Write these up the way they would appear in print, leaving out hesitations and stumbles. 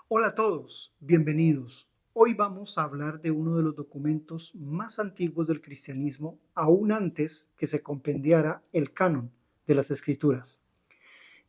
Hola a todos, bienvenidos. Hoy vamos a hablar de uno de los documentos más antiguos del cristianismo, aún antes que se compendiara el canon de las Escrituras,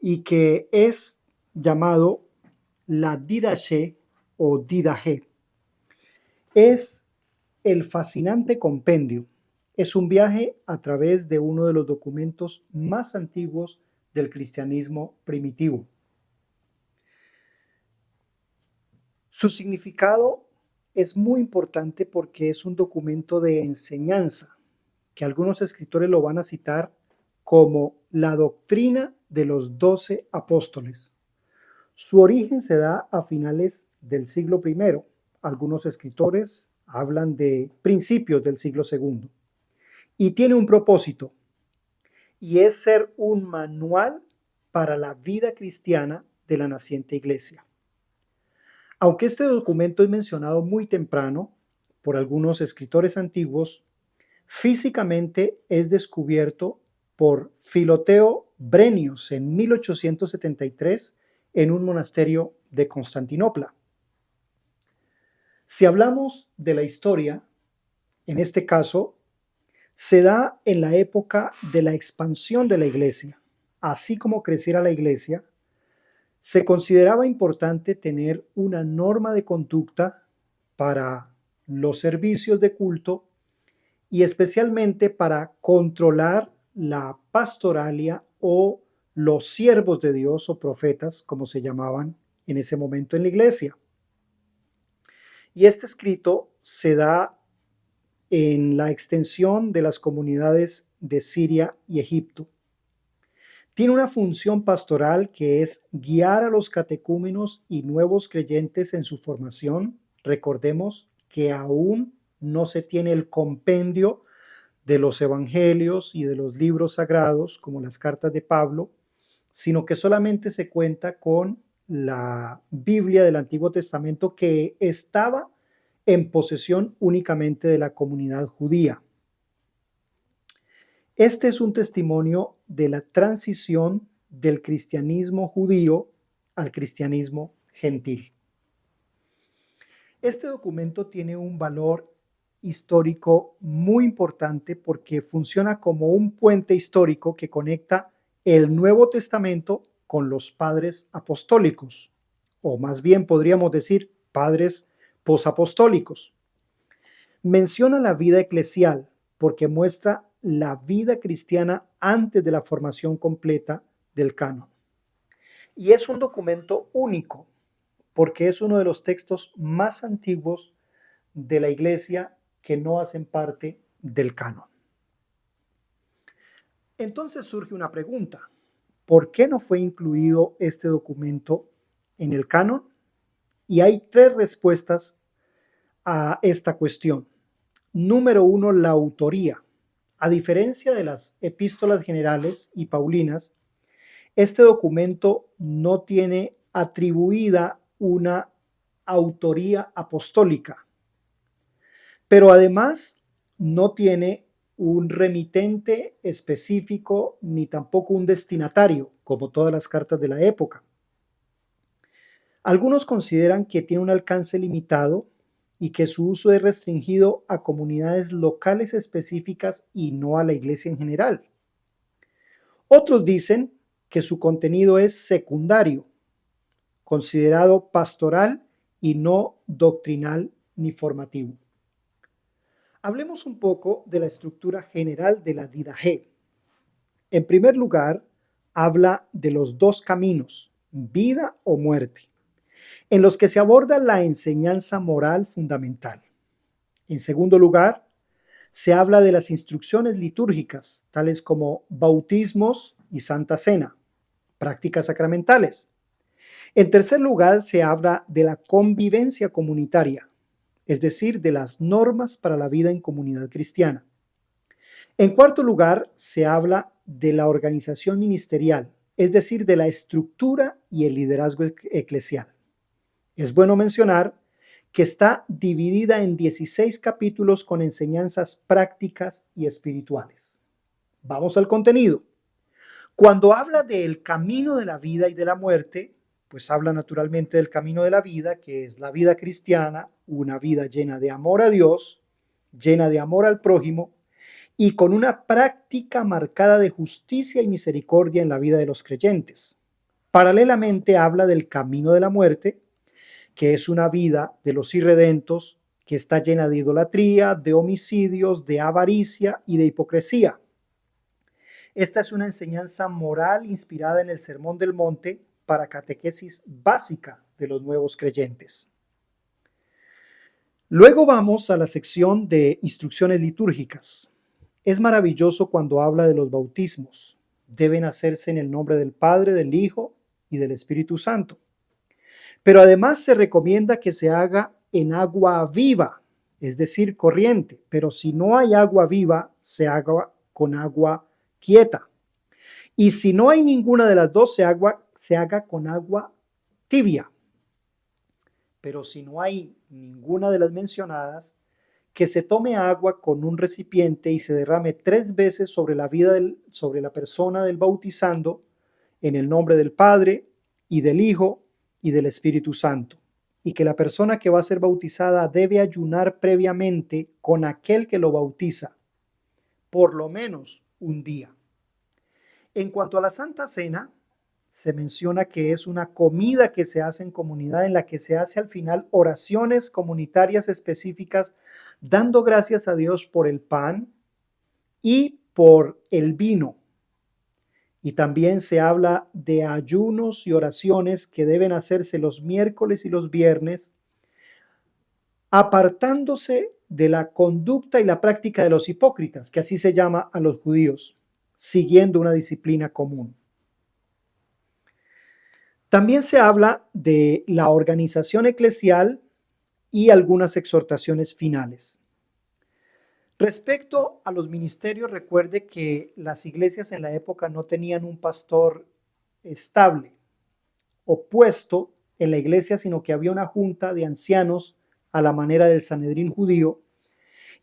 y que es llamado la Didache o Didache. Es el fascinante compendio. Es un viaje a través de uno de los documentos más antiguos del cristianismo primitivo. Su significado es muy importante porque es un documento de enseñanza, que algunos escritores lo van a citar como la doctrina de los 12 apóstoles. Su origen se da a finales del siglo I. Algunos escritores hablan de principios del siglo II. Y tiene un propósito, y es ser un manual para la vida cristiana de la naciente iglesia. Aunque este documento es mencionado muy temprano por algunos escritores antiguos, físicamente es descubierto por Filoteo Brenius en 1873 en un monasterio de Constantinopla. Si hablamos de la historia, en este caso, se da en la época de la expansión de la iglesia. Así como creciera la iglesia, se consideraba importante tener una norma de conducta para los servicios de culto y especialmente para controlar la pastoralia o los siervos de Dios o profetas, como se llamaban en ese momento en la iglesia. Y este escrito se da en la extensión de las comunidades de Siria y Egipto. Tiene una función pastoral que es guiar a los catecúmenos y nuevos creyentes en su formación. Recordemos que aún no se tiene el compendio de los evangelios y de los libros sagrados, como las cartas de Pablo, sino que solamente se cuenta con la Biblia del Antiguo Testamento, que estaba en posesión únicamente de la comunidad judía. Este es un testimonio de la transición del cristianismo judío al cristianismo gentil. Este documento tiene un valor histórico muy importante porque funciona como un puente histórico que conecta el Nuevo Testamento con los padres apostólicos, o más bien podríamos decir padres posapostólicos. Menciona la vida eclesial porque muestra la vida cristiana antes de la formación completa del canon. Y es un documento único porque es uno de los textos más antiguos de la iglesia que no hacen parte del canon. Entonces surge una pregunta: ¿por qué no fue incluido este documento en el canon? Y hay tres respuestas a esta cuestión. Número uno, la autoría. A diferencia de las epístolas generales y paulinas, este documento no tiene atribuida una autoría apostólica, pero además no tiene un remitente específico ni tampoco un destinatario, como todas las cartas de la época. Algunos consideran que tiene un alcance limitado y que su uso es restringido a comunidades locales específicas y no a la iglesia en general. Otros dicen que su contenido es secundario, considerado pastoral y no doctrinal ni formativo. Hablemos un poco de la estructura general de la Didache. En primer lugar, habla de los dos caminos, vida o muerte, en los que se aborda la enseñanza moral fundamental. En segundo lugar, se habla de las instrucciones litúrgicas, tales como bautismos y Santa Cena, prácticas sacramentales. En tercer lugar, se habla de la convivencia comunitaria, es decir, de las normas para la vida en comunidad cristiana. En cuarto lugar, se habla de la organización ministerial, es decir, de la estructura y el liderazgo eclesial. Es bueno mencionar que está dividida en 16 capítulos con enseñanzas prácticas y espirituales. Vamos al contenido. Cuando habla del camino de la vida y de la muerte, pues habla naturalmente del camino de la vida, que es la vida cristiana, una vida llena de amor a Dios, llena de amor al prójimo y con una práctica marcada de justicia y misericordia en la vida de los creyentes. Paralelamente habla del camino de la muerte, que es una vida de los irredentos, que está llena de idolatría, de homicidios, de avaricia y de hipocresía. Esta es una enseñanza moral inspirada en el Sermón del Monte para catequesis básica de los nuevos creyentes. Luego vamos a la sección de instrucciones litúrgicas. Es maravilloso cuando habla de los bautismos. Deben hacerse en el nombre del Padre, del Hijo y del Espíritu Santo. Pero además se recomienda que se haga en agua viva, es decir, corriente. Pero si no hay agua viva, se haga con agua quieta. Y si no hay ninguna de las dos, se haga con agua tibia. Pero si no hay ninguna de las mencionadas, que se tome agua con un recipiente y se derrame 3 veces sobre sobre la persona del bautizando, en el nombre del Padre y del Hijo y del Espíritu Santo. Y que la persona que va a ser bautizada debe ayunar previamente con aquel que lo bautiza, por lo menos un día. En cuanto a la Santa Cena, se menciona que es una comida que se hace en comunidad en la que se hace al final oraciones comunitarias específicas, dando gracias a Dios por el pan y por el vino. Y también se habla de ayunos y oraciones que deben hacerse los miércoles y los viernes, apartándose de la conducta y la práctica de los hipócritas, que así se llama a los judíos, siguiendo una disciplina común. También se habla de la organización eclesial y algunas exhortaciones finales. Respecto a los ministerios, recuerde que las iglesias en la época no tenían un pastor estable o puesto en la iglesia, sino que había una junta de ancianos a la manera del Sanedrín judío,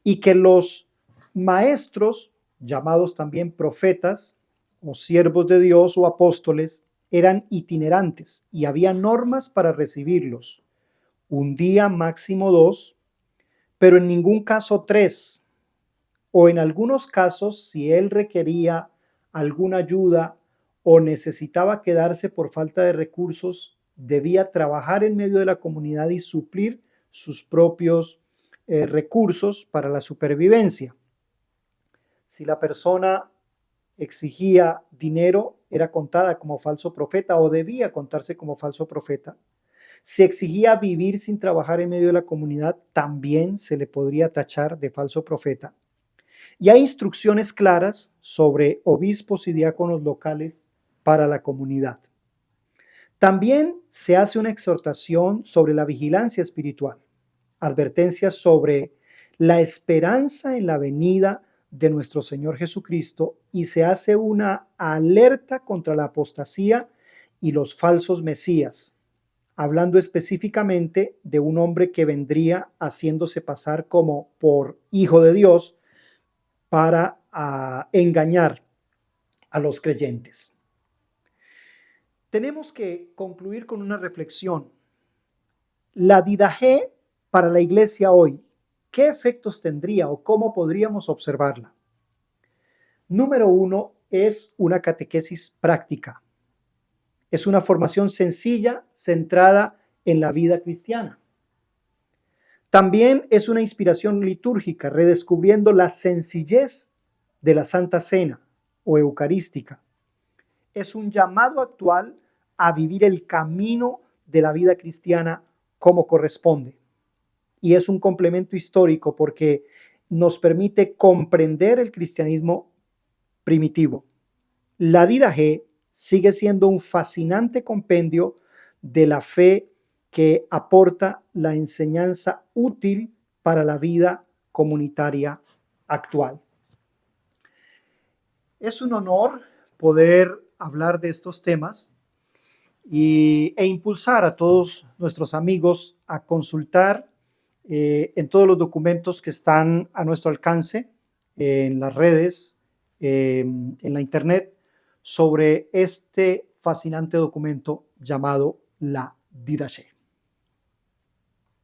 y que los maestros, llamados también profetas o siervos de Dios o apóstoles, eran itinerantes y había normas para recibirlos. Un día, máximo 2, pero en ningún caso 3. O en algunos casos, si él requería alguna ayuda o necesitaba quedarse por falta de recursos, debía trabajar en medio de la comunidad y suplir sus propios recursos para la supervivencia. Si la persona exigía dinero, era contada como falso profeta o debía contarse como falso profeta. Si exigía vivir sin trabajar en medio de la comunidad, también se le podría tachar de falso profeta. Y hay instrucciones claras sobre obispos y diáconos locales para la comunidad. También se hace una exhortación sobre la vigilancia espiritual, advertencias sobre la esperanza en la venida de nuestro Señor Jesucristo, y se hace una alerta contra la apostasía y los falsos mesías, hablando específicamente de un hombre que vendría haciéndose pasar como por hijo de Dios para engañar a los creyentes. Tenemos que concluir con una reflexión. La didaché para la iglesia hoy, ¿qué efectos tendría o cómo podríamos observarla? Número 1, es una catequesis práctica. Es una formación sencilla, centrada en la vida cristiana. También es una inspiración litúrgica, redescubriendo la sencillez de la Santa Cena o Eucarística. Es un llamado actual a vivir el camino de la vida cristiana como corresponde. Y es un complemento histórico porque nos permite comprender el cristianismo primitivo. La Didaché sigue siendo un fascinante compendio de la fe que aporta la enseñanza útil para la vida comunitaria actual. Es un honor poder hablar de estos temas e impulsar a todos nuestros amigos a consultar en todos los documentos que están a nuestro alcance, en las redes, en la internet, sobre este fascinante documento llamado la Didache.